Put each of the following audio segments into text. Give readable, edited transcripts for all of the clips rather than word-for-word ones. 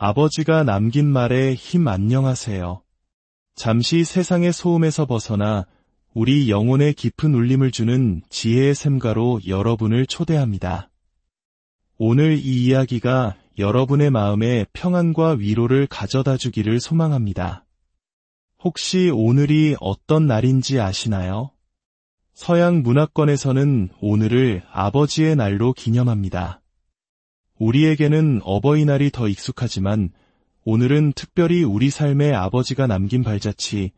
아버지가 남긴 말에 힘 안녕하세요. 잠시 세상의 소음에서 벗어나 우리 영혼에 깊은 울림을 주는 지혜의 샘가로 여러분을 초대합니다. 오늘 이 이야기가 여러분의 마음에 평안과 위로를 가져다 주기를 소망합니다. 혹시 오늘이 어떤 날인지 아시나요? 서양 문화권에서는 오늘을 아버지의 날로 기념합니다. 우리에게는 어버이날이 더 익숙하지만 오늘은 특별히 우리 삶에 아버지가 남긴 발자취,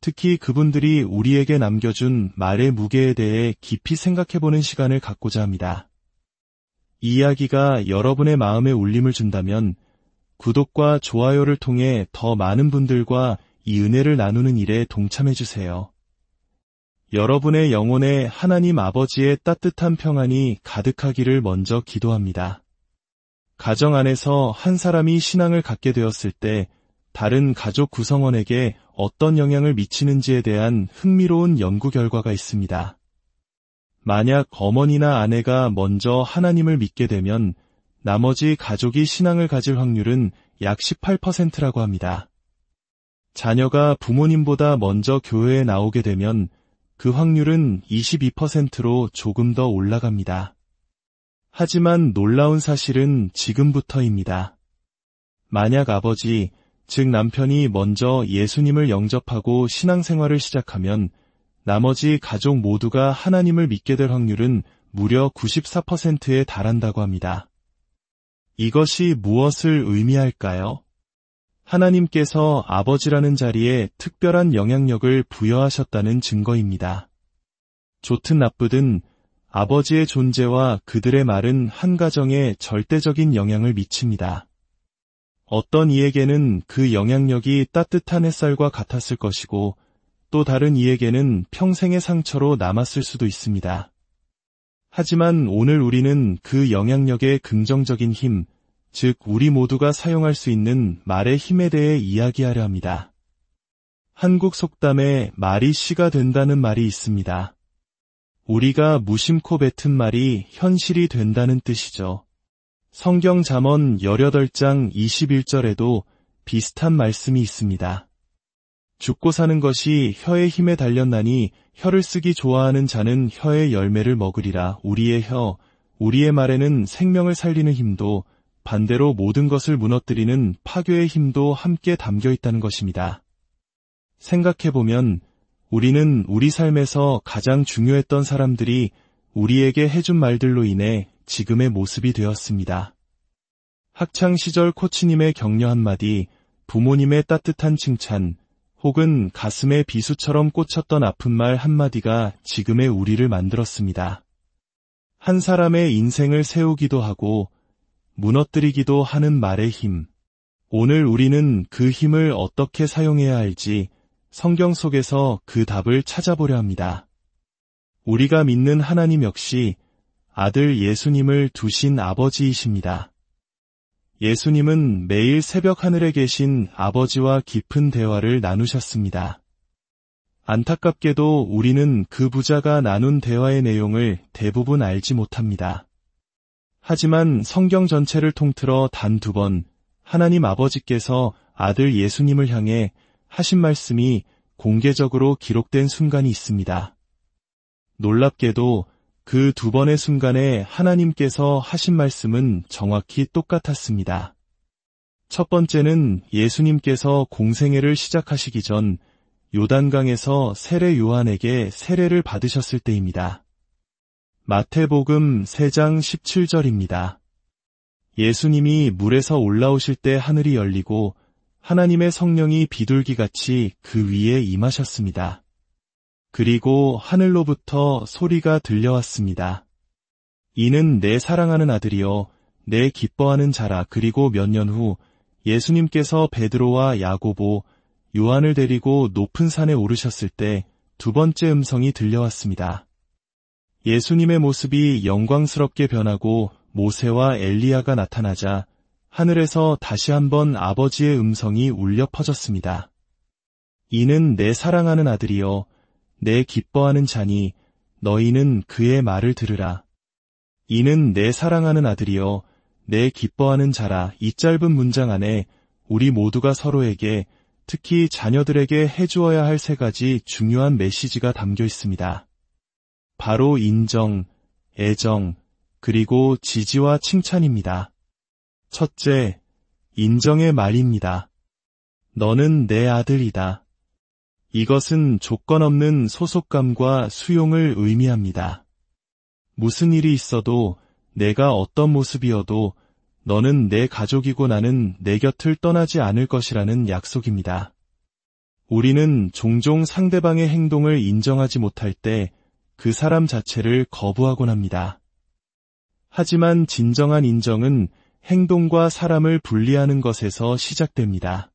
특히 그분들이 우리에게 남겨준 말의 무게에 대해 깊이 생각해보는 시간을 갖고자 합니다. 이 이야기가 여러분의 마음에 울림을 준다면 구독과 좋아요를 통해 더 많은 분들과 이 은혜를 나누는 일에 동참해주세요. 여러분의 영혼에 하나님 아버지의 따뜻한 평안이 가득하기를 먼저 기도합니다. 가정 안에서 한 사람이 신앙을 갖게 되었을 때 다른 가족 구성원에게 어떤 영향을 미치는지에 대한 흥미로운 연구 결과가 있습니다. 만약 어머니나 아내가 먼저 하나님을 믿게 되면 나머지 가족이 신앙을 가질 확률은 약 18%라고 합니다. 자녀가 부모님보다 먼저 교회에 나오게 되면 그 확률은 22%로 조금 더 올라갑니다. 하지만 놀라운 사실은 지금부터입니다. 만약 아버지, 즉 남편이 먼저 예수님을 영접하고 신앙생활을 시작하면 나머지 가족 모두가 하나님을 믿게 될 확률은 무려 94%에 달한다고 합니다. 이것이 무엇을 의미할까요? 하나님께서 아버지라는 자리에 특별한 영향력을 부여하셨다는 증거입니다. 좋든 나쁘든 아버지의 존재와 그들의 말은 한 가정에 절대적인 영향을 미칩니다. 어떤 이에게는 그 영향력이 따뜻한 햇살과 같았을 것이고 또 다른 이에게는 평생의 상처로 남았을 수도 있습니다. 하지만 오늘 우리는 그 영향력의 긍정적인 힘, 즉 우리 모두가 사용할 수 있는 말의 힘에 대해 이야기하려 합니다. 한국 속담에 말이 씨가 된다는 말이 있습니다. 우리가 무심코 뱉은 말이 현실이 된다는 뜻이죠. 성경 잠언 18장 21절에도 비슷한 말씀이 있습니다. 죽고 사는 것이 혀의 힘에 달렸나니 혀를 쓰기 좋아하는 자는 혀의 열매를 먹으리라. 우리의 혀, 우리의 말에는 생명을 살리는 힘도 반대로 모든 것을 무너뜨리는 파괴의 힘도 함께 담겨 있다는 것입니다. 생각해보면 우리는 우리 삶에서 가장 중요했던 사람들이 우리에게 해준 말들로 인해 지금의 모습이 되었습니다. 학창시절 코치님의 격려 한마디, 부모님의 따뜻한 칭찬, 혹은 가슴에 비수처럼 꽂혔던 아픈 말 한마디가 지금의 우리를 만들었습니다. 한 사람의 인생을 세우기도 하고 무너뜨리기도 하는 말의 힘. 오늘 우리는 그 힘을 어떻게 사용해야 할지 성경 속에서 그 답을 찾아보려 합니다. 우리가 믿는 하나님 역시 아들 예수님을 두신 아버지이십니다. 예수님은 매일 새벽 하늘에 계신 아버지와 깊은 대화를 나누셨습니다. 안타깝게도 우리는 그 부자가 나눈 대화의 내용을 대부분 알지 못합니다. 하지만 성경 전체를 통틀어 단 2번 하나님 아버지께서 아들 예수님을 향해 하신 말씀이 공개적으로 기록된 순간이 있습니다. 놀랍게도 그 2번의 순간에 하나님께서 하신 말씀은 정확히 똑같았습니다. 첫 번째는 예수님께서 공생애를 시작하시기 전 요단강에서 세례 요한에게 세례를 받으셨을 때입니다. 마태복음 3장 17절입니다. 예수님이 물에서 올라오실 때 하늘이 열리고 하나님의 성령이 비둘기같이 그 위에 임하셨습니다. 그리고 하늘로부터 소리가 들려왔습니다. 이는 내 사랑하는 아들이요 내 기뻐하는 자라. 그리고 몇 년 후 예수님께서 베드로와 야고보, 요한을 데리고 높은 산에 오르셨을 때 2번째 음성이 들려왔습니다. 예수님의 모습이 영광스럽게 변하고 모세와 엘리야가 나타나자 하늘에서 다시 한번 아버지의 음성이 울려 퍼졌습니다. 이는 내 사랑하는 아들이요 내 기뻐하는 자니 너희는 그의 말을 들으라. 이는 내 사랑하는 아들이요 내 기뻐하는 자라. 이 짧은 문장 안에 우리 모두가 서로에게, 특히 자녀들에게 해주어야 할 세 가지 중요한 메시지가 담겨 있습니다. 바로 인정, 애정, 그리고 지지와 칭찬입니다. 첫째, 인정의 말입니다. 너는 내 아들이다. 이것은 조건 없는 소속감과 수용을 의미합니다. 무슨 일이 있어도, 내가 어떤 모습이어도 너는 내 가족이고 나는 내 곁을 떠나지 않을 것이라는 약속입니다. 우리는 종종 상대방의 행동을 인정하지 못할 때 그 사람 자체를 거부하곤 합니다. 하지만 진정한 인정은 행동과 사람을 분리하는 것에서 시작됩니다.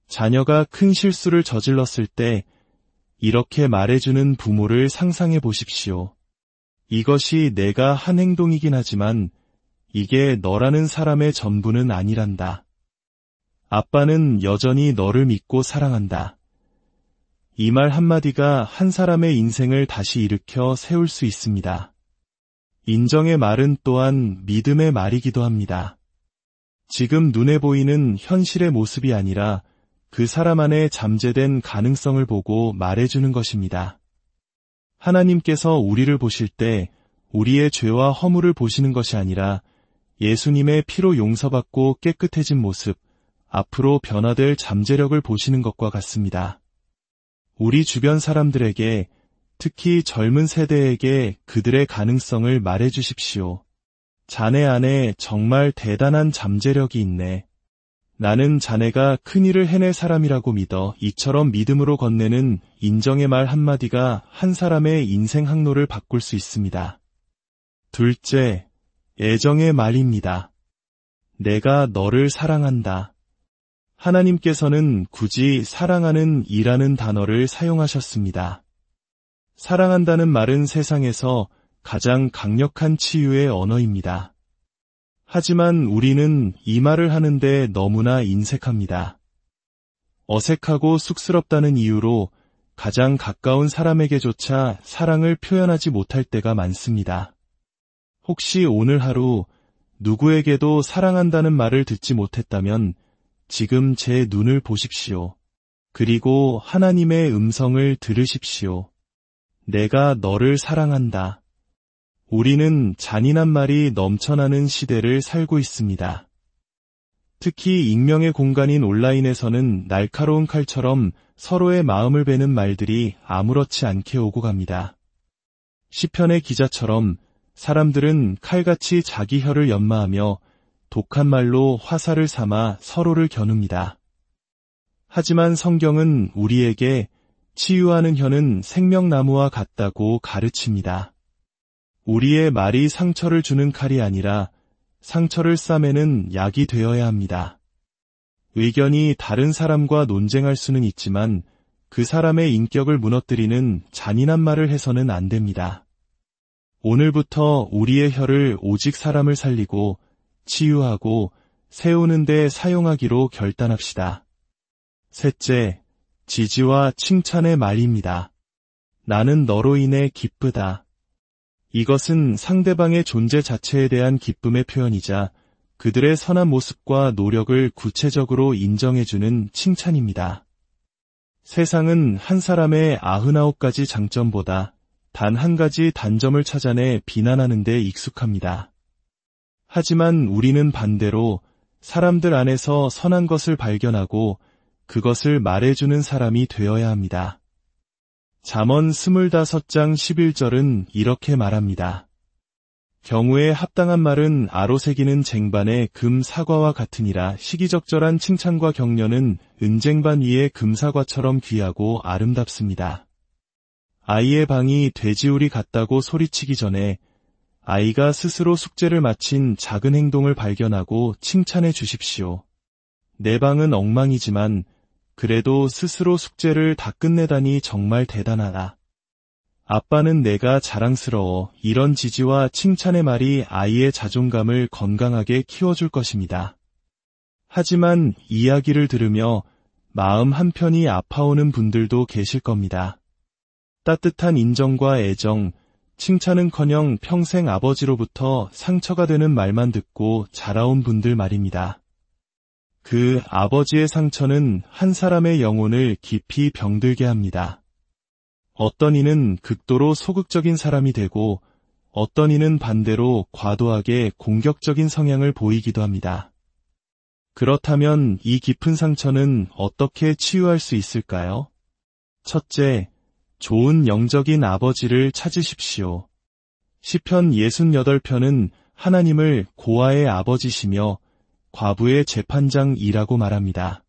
자녀가 큰 실수를 저질렀을 때 이렇게 말해주는 부모를 상상해 보십시오. 이것이 내가 한 행동이긴 하지만 이게 너라는 사람의 전부는 아니란다. 아빠는 여전히 너를 믿고 사랑한다. 이 말 한마디가 한 사람의 인생을 다시 일으켜 세울 수 있습니다. 인정의 말은 또한 믿음의 말이기도 합니다. 지금 눈에 보이는 현실의 모습이 아니라 그 사람 안에 잠재된 가능성을 보고 말해주는 것입니다. 하나님께서 우리를 보실 때 우리의 죄와 허물을 보시는 것이 아니라 예수님의 피로 용서받고 깨끗해진 모습, 앞으로 변화될 잠재력을 보시는 것과 같습니다. 우리 주변 사람들에게, 특히 젊은 세대에게 그들의 가능성을 말해주십시오. 자네 안에 정말 대단한 잠재력이 있네. 나는 자네가 큰일을 해낼 사람이라고 믿어. 이처럼 믿음으로 건네는 인정의 말 한마디가 한 사람의 인생 항로를 바꿀 수 있습니다. 둘째, 애정의 말입니다. 내가 너를 사랑한다. 하나님께서는 굳이 사랑하는 이라는 단어를 사용하셨습니다. 사랑한다는 말은 세상에서 가장 강력한 치유의 언어입니다. 하지만 우리는 이 말을 하는데 너무나 인색합니다. 어색하고 쑥스럽다는 이유로 가장 가까운 사람에게조차 사랑을 표현하지 못할 때가 많습니다. 혹시 오늘 하루 누구에게도 사랑한다는 말을 듣지 못했다면 지금 제 눈을 보십시오. 그리고 하나님의 음성을 들으십시오. 내가 너를 사랑한다. 우리는 잔인한 말이 넘쳐나는 시대를 살고 있습니다. 특히 익명의 공간인 온라인에서는 날카로운 칼처럼 서로의 마음을 베는 말들이 아무렇지 않게 오고 갑니다. 시편의 기자처럼 사람들은 칼같이 자기 혀를 연마하며 독한 말로 화살을 삼아 서로를 겨눕니다. 하지만 성경은 우리에게 치유하는 혀는 생명나무와 같다고 가르칩니다. 우리의 말이 상처를 주는 칼이 아니라 상처를 싸매는 약이 되어야 합니다. 의견이 다른 사람과 논쟁할 수는 있지만 그 사람의 인격을 무너뜨리는 잔인한 말을 해서는 안 됩니다. 오늘부터 우리의 혀를 오직 사람을 살리고 치유하고 세우는 데 사용하기로 결단합시다. 셋째, 지지와 칭찬의 말입니다. 나는 너로 인해 기쁘다. 이것은 상대방의 존재 자체에 대한 기쁨의 표현이자 그들의 선한 모습과 노력을 구체적으로 인정해주는 칭찬입니다. 세상은 한 사람의 99가지 장점보다 단 한 가지 단점을 찾아내 비난하는 데 익숙합니다. 하지만 우리는 반대로 사람들 안에서 선한 것을 발견하고 그것을 말해주는 사람이 되어야 합니다. 잠언 25장 11절은 이렇게 말합니다. 경우에 합당한 말은 아로새기는 쟁반에 금 사과와 같으니라. 시기적절한 칭찬과 격려는 은쟁반 위의 금사과처럼 귀하고 아름답습니다. 아이의 방이 돼지우리 같다고 소리치기 전에 아이가 스스로 숙제를 마친 작은 행동을 발견하고 칭찬해 주십시오. 내 방은 엉망이지만 그래도 스스로 숙제를 다 끝내다니 정말 대단하다. 아빠는 내가 자랑스러워. 이런 지지와 칭찬의 말이 아이의 자존감을 건강하게 키워줄 것입니다. 하지만 이야기를 들으며 마음 한편이 아파오는 분들도 계실 겁니다. 따뜻한 인정과 애정, 칭찬은커녕 평생 아버지로부터 상처가 되는 말만 듣고 자라온 분들 말입니다. 그 아버지의 상처는 한 사람의 영혼을 깊이 병들게 합니다. 어떤 이는 극도로 소극적인 사람이 되고 어떤 이는 반대로 과도하게 공격적인 성향을 보이기도 합니다. 그렇다면 이 깊은 상처는 어떻게 치유할 수 있을까요? 첫째, 좋은 영적인 아버지를 찾으십시오. 시편 68편은 하나님을 고아의 아버지시며 과부의 재판장이라고 말합니다.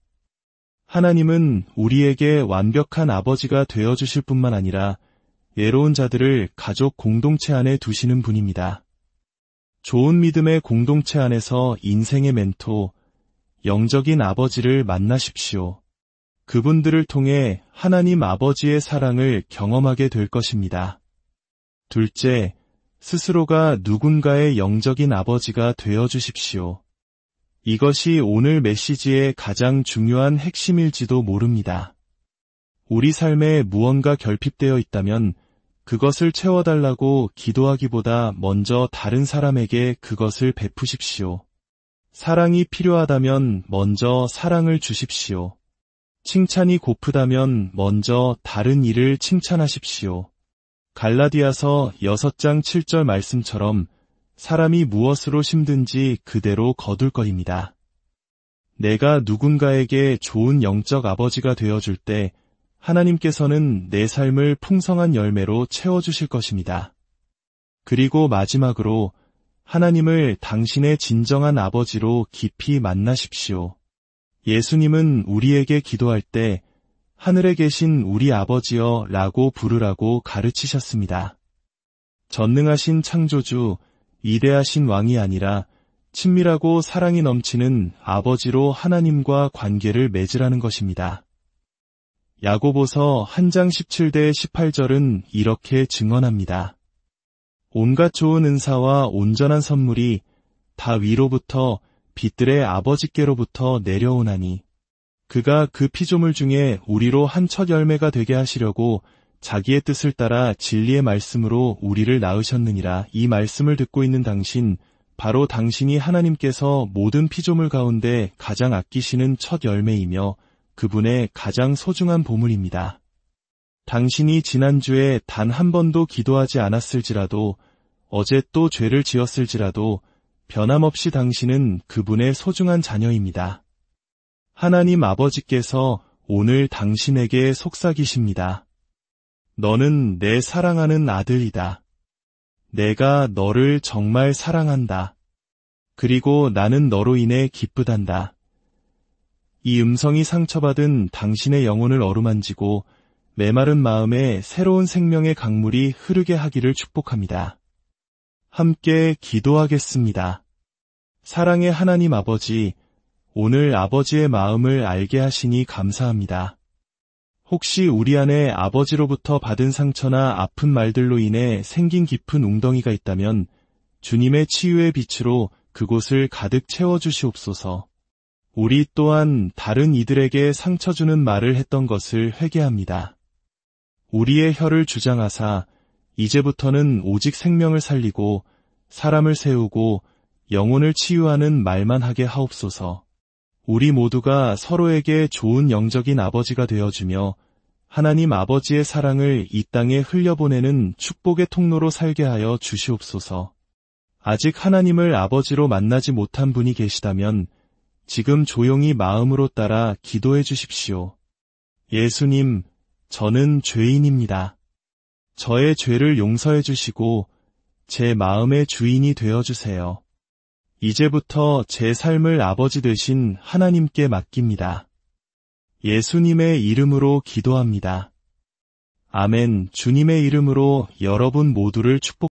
하나님은 우리에게 완벽한 아버지가 되어주실 뿐만 아니라 외로운 자들을 가족 공동체 안에 두시는 분입니다. 좋은 믿음의 공동체 안에서 인생의 멘토, 영적인 아버지를 만나십시오. 그분들을 통해 하나님 아버지의 사랑을 경험하게 될 것입니다. 둘째, 스스로가 누군가의 영적인 아버지가 되어주십시오. 이것이 오늘 메시지의 가장 중요한 핵심일지도 모릅니다. 우리 삶에 무언가 결핍되어 있다면 그것을 채워달라고 기도하기보다 먼저 다른 사람에게 그것을 베푸십시오. 사랑이 필요하다면 먼저 사랑을 주십시오. 칭찬이 고프다면 먼저 다른 이를 칭찬하십시오. 갈라디아서 6장 7절 말씀처럼 사람이 무엇으로 심든지 그대로 거둘 것입니다. 내가 누군가에게 좋은 영적 아버지가 되어줄 때 하나님께서는 내 삶을 풍성한 열매로 채워주실 것입니다. 그리고 마지막으로 하나님을 당신의 진정한 아버지로 깊이 만나십시오. 예수님은 우리에게 기도할 때 하늘에 계신 우리 아버지여 라고 부르라고 가르치셨습니다. 전능하신 창조주, 위대하신 왕이 아니라 친밀하고 사랑이 넘치는 아버지로 하나님과 관계를 맺으라는 것입니다. 야고보서 1장 17대 18절은 이렇게 증언합니다. 온갖 좋은 은사와 온전한 선물이 다 위로부터 빛들의 아버지께로부터 내려오나니 그가 그 피조물 중에 우리로 한 첫 열매가 되게 하시려고 자기의 뜻을 따라 진리의 말씀으로 우리를 낳으셨느니라. 이 말씀을 듣고 있는 당신, 바로 당신이 하나님께서 모든 피조물 가운데 가장 아끼시는 첫 열매이며 그분의 가장 소중한 보물입니다. 당신이 지난주에 단 한 번도 기도하지 않았을지라도 어제 또 죄를 지었을지라도 변함없이 당신은 그분의 소중한 자녀입니다. 하나님 아버지께서 오늘 당신에게 속삭이십니다. 너는 내 사랑하는 아들이다. 내가 너를 정말 사랑한다. 그리고 나는 너로 인해 기쁘단다. 이 음성이 상처받은 당신의 영혼을 어루만지고 메마른 마음에 새로운 생명의 강물이 흐르게 하기를 축복합니다. 함께 기도하겠습니다. 사랑의 하나님 아버지, 오늘 아버지의 마음을 알게 하시니 감사합니다. 혹시 우리 안에 아버지로부터 받은 상처나 아픈 말들로 인해 생긴 깊은 웅덩이가 있다면 주님의 치유의 빛으로 그곳을 가득 채워주시옵소서. 우리 또한 다른 이들에게 상처 주는 말을 했던 것을 회개합니다. 우리의 혀를 주장하사 이제부터는 오직 생명을 살리고 사람을 세우고 영혼을 치유하는 말만 하게 하옵소서. 우리 모두가 서로에게 좋은 영적인 아버지가 되어주며 하나님 아버지의 사랑을 이 땅에 흘려보내는 축복의 통로로 살게 하여 주시옵소서. 아직 하나님을 아버지로 만나지 못한 분이 계시다면 지금 조용히 마음으로 따라 기도해 주십시오. 예수님, 저는 죄인입니다. 저의 죄를 용서해 주시고 제 마음의 주인이 되어 주세요. 이제부터 제 삶을 아버지 되신 하나님께 맡깁니다. 예수님의 이름으로 기도합니다. 아멘. 주님의 이름으로 여러분 모두를 축복합니다.